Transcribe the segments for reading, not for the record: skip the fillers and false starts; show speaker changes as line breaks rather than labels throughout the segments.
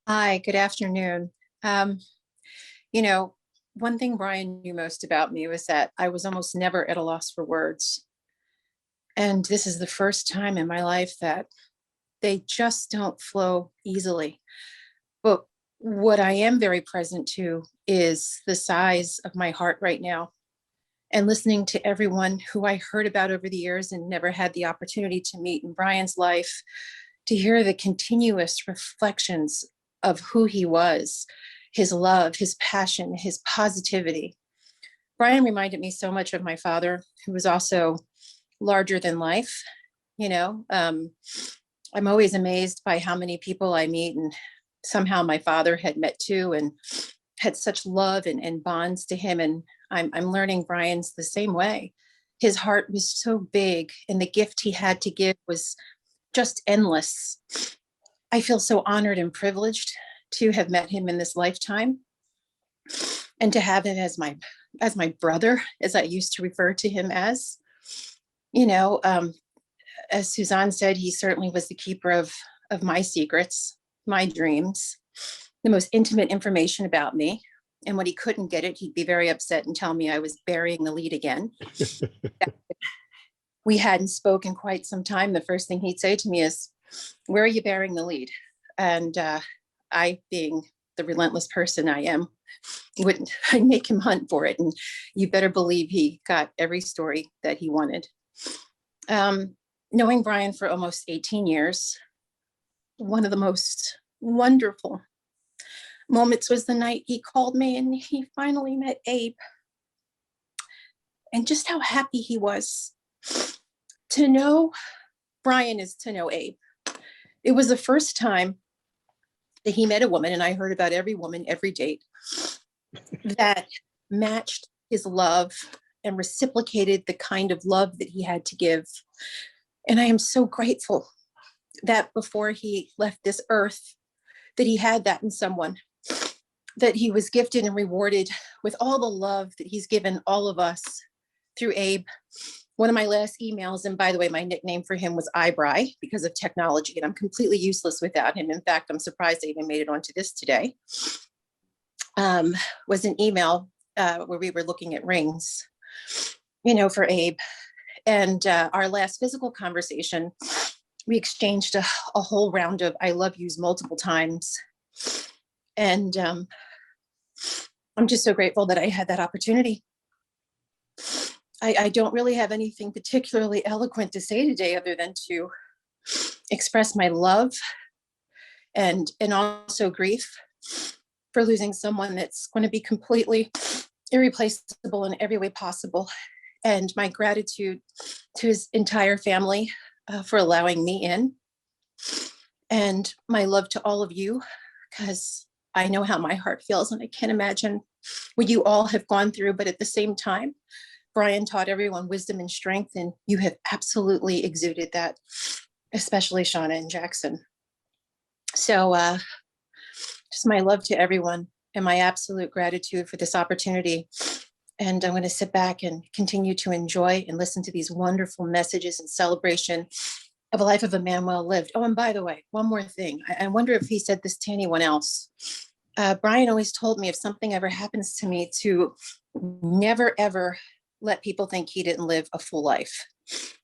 Hi, good afternoon. Um, you know, One thing Brian knew most about me was that I was almost never at a loss for words. And this is the first time in my life that they just don't flow easily. But what I am very present to is the size of my heart right now. And listening to everyone who I heard about over the years and never had the opportunity to meet in Brian's life, to hear the continuous reflections of who he was, his love, his passion, his positivity. Brian reminded me so much of my father, who was also larger than life. You know, um, I'm always amazed by how many people I meet, and somehow my father had met too, and had such love and bonds to him. And I'm learning Brian's the same way. His heart was so big, and the gift he had to give was just endless. I feel so honored and privileged to have met him in this lifetime and to have him as my brother, as I used to refer to him as. You know, um, as Suzanne said, he certainly was the keeper of my secrets, my dreams, the most intimate information about me. And when he couldn't get it, he'd be very upset and tell me I was burying the lead again. We hadn't spoken quite some time. The first thing he'd say to me is, "Where are you burying the lead?" And I, being the relentless person I am, wouldn't I make him hunt for it. And you better believe he got every story that he wanted. Um, Knowing Brian for almost 18 years, one of the most wonderful moments was the night he called me and he finally met Abe, and just how happy he was. To know Brian is to know Abe. It was the first time that he met a woman, and I heard about every woman, every date, that matched his love and reciprocated the kind of love that he had to give. And I am so grateful that before he left this earth, that he had that in someone, that he was gifted and rewarded with all the love that he's given all of us through Abe. One of my last emails, and by the way, my nickname for him was iBry because of technology, and I'm completely useless without him. In fact, I'm surprised I even made it onto this today. Was an email where we were looking at rings, for Abe. And our last physical conversation, we exchanged a whole round of I love yous multiple times. And I'm just so grateful that I had that opportunity. I don't really have anything particularly eloquent to say today other than to express my love and also grief for losing someone that's going to be completely irreplaceable in every way possible. And my gratitude to his entire family for allowing me in. And my love to all of you, because I know how my heart feels and I can't imagine what you all have gone through. But at the same time, Brian taught everyone wisdom and strength, and you have absolutely exuded that, especially Shauna and Jackson. So just my love to everyone and my absolute gratitude for this opportunity. And I'm going to sit back and continue to enjoy and listen to these wonderful messages and celebration of a life of a man well lived. Oh, and by the way, one more thing. I wonder if he said this to anyone else. Brian always told me if something ever happens to me to never, ever let people think he didn't live a full life.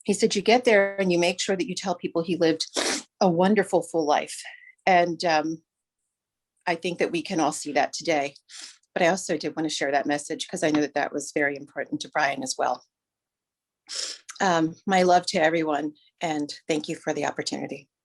He said, you get there and you make sure that you tell people he lived a wonderful full life. And I think that we can all see that today. But I also did want to share that message because I know that that was very important to Brian as well. My love to everyone, and thank you for the opportunity.